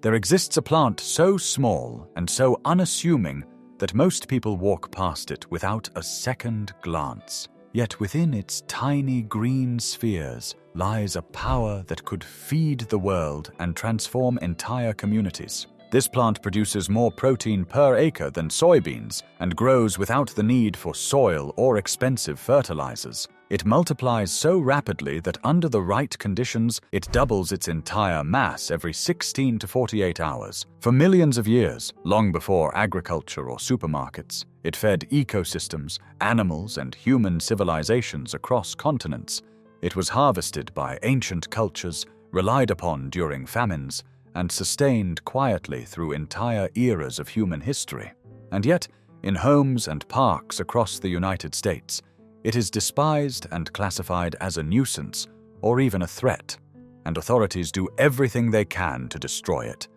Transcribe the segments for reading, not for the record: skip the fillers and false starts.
There exists a plant so small and so unassuming that most people walk past it without a second glance. Yet within its tiny green spheres lies a power that could feed the world and transform entire communities. This plant produces more protein per acre than soybeans and grows without the need for soil or expensive fertilizers. It multiplies so rapidly that under the right conditions, it doubles its entire mass every 16 to 48 hours. For millions of years, long before agriculture or supermarkets, it fed ecosystems, animals, and human civilizations across continents. It was harvested by ancient cultures, relied upon during famines, and sustained quietly through entire eras of human history. And yet, in homes and parks across the United States, it is despised and classified as a nuisance or even a threat, and authorities do everything they can to destroy it.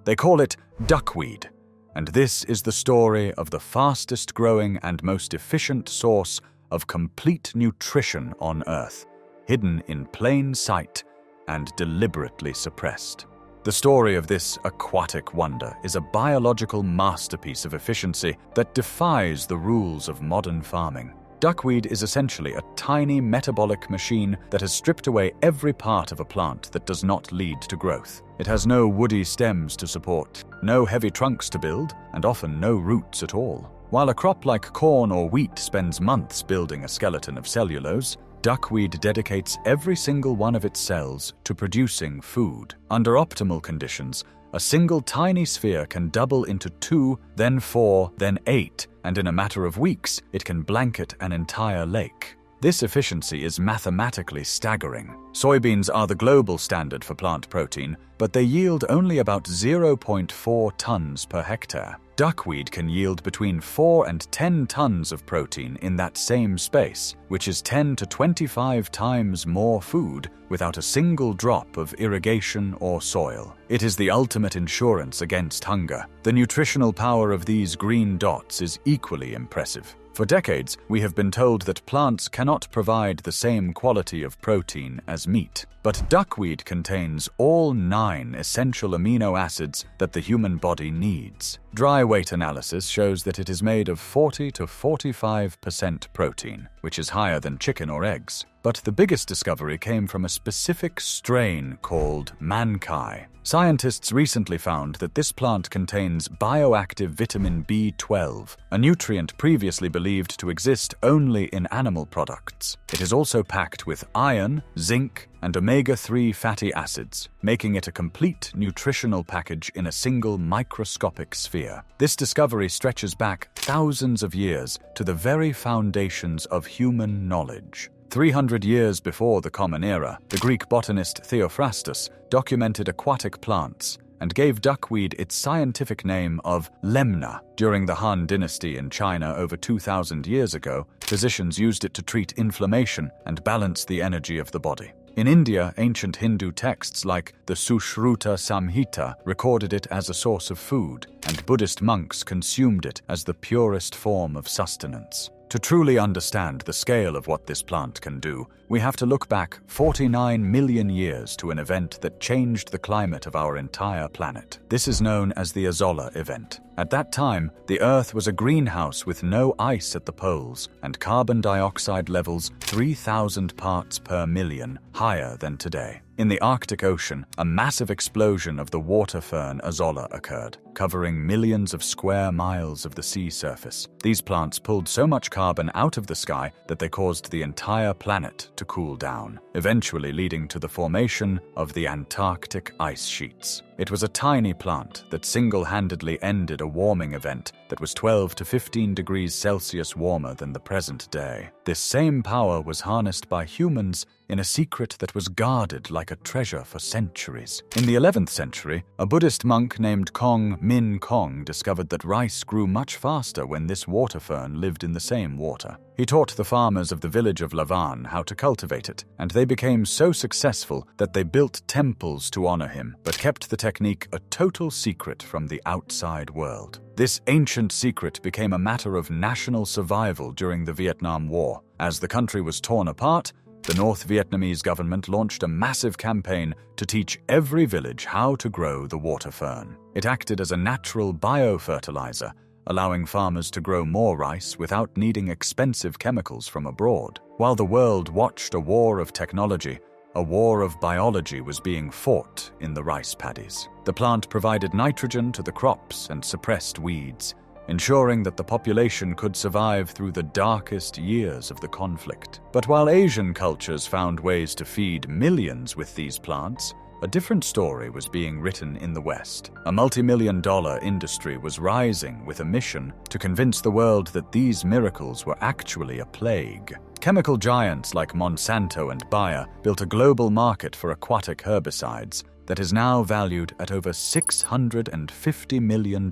They call it duckweed, and this is the story of the fastest growing and most efficient source of complete nutrition on Earth, hidden in plain sight and deliberately suppressed. The story of this aquatic wonder is a biological masterpiece of efficiency that defies the rules of modern farming. Duckweed is essentially a tiny metabolic machine that has stripped away every part of a plant that does not lead to growth. It has no woody stems to support, no heavy trunks to build, and often no roots at all. While a crop like corn or wheat spends months building a skeleton of cellulose, duckweed dedicates every single one of its cells to producing food. Under optimal conditions, a single tiny sphere can double into 2, then 4, then 8, and in a matter of weeks, it can blanket an entire lake. This efficiency is mathematically staggering. Soybeans are the global standard for plant protein, but they yield only about 0.4 tons per hectare. Duckweed can yield between 4 and 10 tons of protein in that same space, which is 10 to 25 times more food without a single drop of irrigation or soil. It is the ultimate insurance against hunger. The nutritional power of these green dots is equally impressive. For decades, we have been told that plants cannot provide the same quality of protein as meat. But duckweed contains all 9 essential amino acids that the human body needs. Dry weight analysis shows that it is made of 40 to 45% protein, which is higher than chicken or eggs. But the biggest discovery came from a specific strain called mankai. Scientists recently found that this plant contains bioactive vitamin B12, a nutrient previously believed to exist only in animal products. It is also packed with iron, zinc, and omega-3 fatty acids, making it a complete nutritional package in a single microscopic sphere. This discovery stretches back thousands of years to the very foundations of human knowledge. 300 years before the Common Era, the Greek botanist Theophrastus documented aquatic plants and gave duckweed its scientific name of lemna. During the Han Dynasty in China over 2,000 years ago, physicians used it to treat inflammation and balance the energy of the body. In India, ancient Hindu texts like the Sushruta Samhita recorded it as a source of food, and Buddhist monks consumed it as the purest form of sustenance. To truly understand the scale of what this plant can do, we have to look back 49 million years to an event that changed the climate of our entire planet. This is known as the Azolla event. At that time, the Earth was a greenhouse with no ice at the poles and carbon dioxide levels 3,000 parts per million higher than today. In the Arctic Ocean, a massive explosion of the water fern Azolla occurred, covering millions of square miles of the sea surface. These plants pulled so much carbon out of the sky that they caused the entire planet to cool down, eventually leading to the formation of the Antarctic ice sheets. It was a tiny plant that single-handedly ended a warming event that was 12 to 15 degrees Celsius warmer than the present day. This same power was harnessed by humans in a secret that was guarded like a treasure for centuries. In the 11th century, a Buddhist monk named Kong Min Kong discovered that rice grew much faster when this water fern lived in the same water. He taught the farmers of the village of Lavan how to cultivate it, and they became so successful that they built temples to honor him, but kept the technique a total secret from the outside world. This ancient secret became a matter of national survival during the Vietnam War. As the country was torn apart, the North Vietnamese government launched a massive campaign to teach every village how to grow the water fern. It acted as a natural biofertilizer, allowing farmers to grow more rice without needing expensive chemicals from abroad. While the world watched a war of technology, a war of biology was being fought in the rice paddies. The plant provided nitrogen to the crops and suppressed weeds, ensuring that the population could survive through the darkest years of the conflict. But while Asian cultures found ways to feed millions with these plants, a different story was being written in the West. A multi-million-dollar industry was rising with a mission to convince the world that these miracles were actually a plague. Chemical giants like Monsanto and Bayer built a global market for aquatic herbicides that is now valued at over $650 million.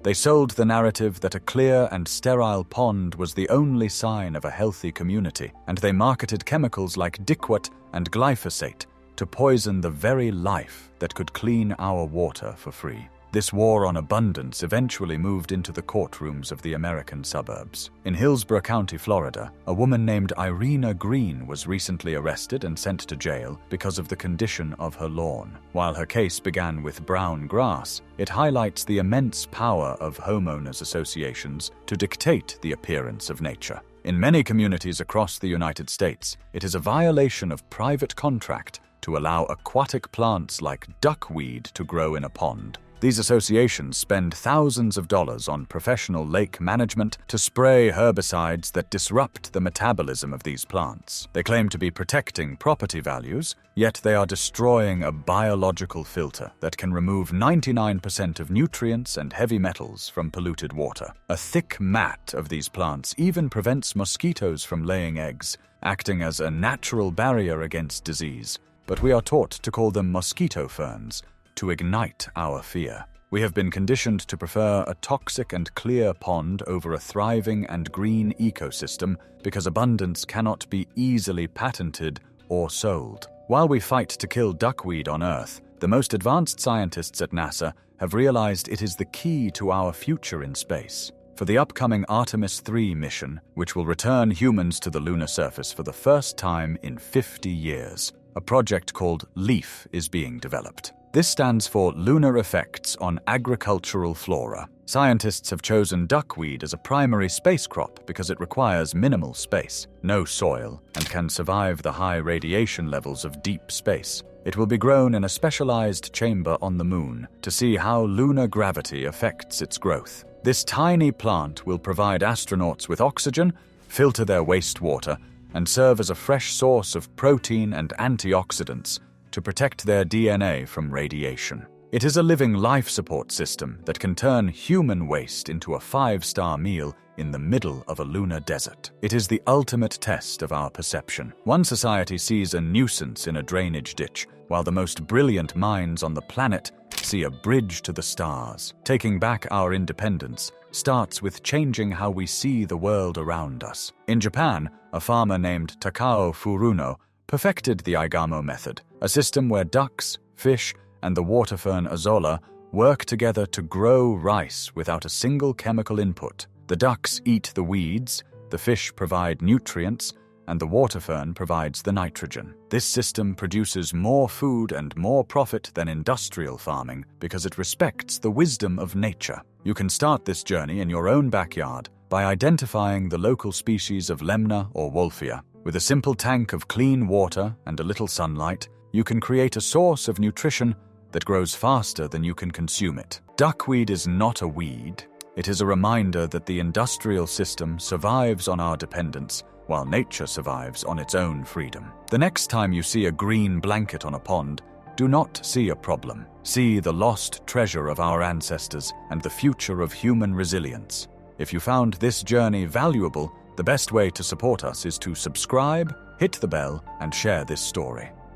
They sold the narrative that a clear and sterile pond was the only sign of a healthy community, and they marketed chemicals like duckweed and glyphosate to poison the very life that could clean our water for free. This war on abundance eventually moved into the courtrooms of the American suburbs. In Hillsborough County, Florida, a woman named Irina Green was recently arrested and sent to jail because of the condition of her lawn. While her case began with brown grass, it highlights the immense power of homeowners associations to dictate the appearance of nature. In many communities across the United States, it is a violation of private contract to allow aquatic plants like duckweed to grow in a pond. These associations spend thousands of dollars on professional lake management to spray herbicides that disrupt the metabolism of these plants. They claim to be protecting property values, yet they are destroying a biological filter that can remove 99% of nutrients and heavy metals from polluted water. A thick mat of these plants even prevents mosquitoes from laying eggs, acting as a natural barrier against disease. But we are taught to call them mosquito ferns, to ignite our fear. We have been conditioned to prefer a toxic and clear pond over a thriving and green ecosystem because abundance cannot be easily patented or sold. While we fight to kill duckweed on Earth, the most advanced scientists at NASA have realized it is the key to our future in space. For the upcoming Artemis 3 mission, which will return humans to the lunar surface for the first time in 50 years, a project called LEAF is being developed. This stands for Lunar Effects on Agricultural Flora. Scientists have chosen duckweed as a primary space crop because it requires minimal space, no soil, and can survive the high radiation levels of deep space. It will be grown in a specialized chamber on the moon to see how lunar gravity affects its growth. This tiny plant will provide astronauts with oxygen, filter their wastewater, and serve as a fresh source of protein and antioxidants to protect their DNA from radiation. It is a living life support system that can turn human waste into a 5-star meal in the middle of a lunar desert. It is the ultimate test of our perception. One society sees a nuisance in a drainage ditch, while the most brilliant minds on the planet see a bridge to the stars. Taking back our independence starts with changing how we see the world around us. In Japan, a farmer named Takao Furuno perfected the Igamo method, a system where ducks, fish, and the water fern azolla work together to grow rice without a single chemical input. The ducks eat the weeds, the fish provide nutrients, and the water fern provides the nitrogen. This system produces more food and more profit than industrial farming because it respects the wisdom of nature. You can start this journey in your own backyard by identifying the local species of Lemna or Wolffia. With a simple tank of clean water and a little sunlight, you can create a source of nutrition that grows faster than you can consume it. Duckweed is not a weed. It is a reminder that the industrial system survives on our dependence, while nature survives on its own freedom. The next time you see a green blanket on a pond, do not see a problem. See the lost treasure of our ancestors and the future of human resilience. If you found this journey valuable, the best way to support us is to subscribe, hit the bell, and share this story.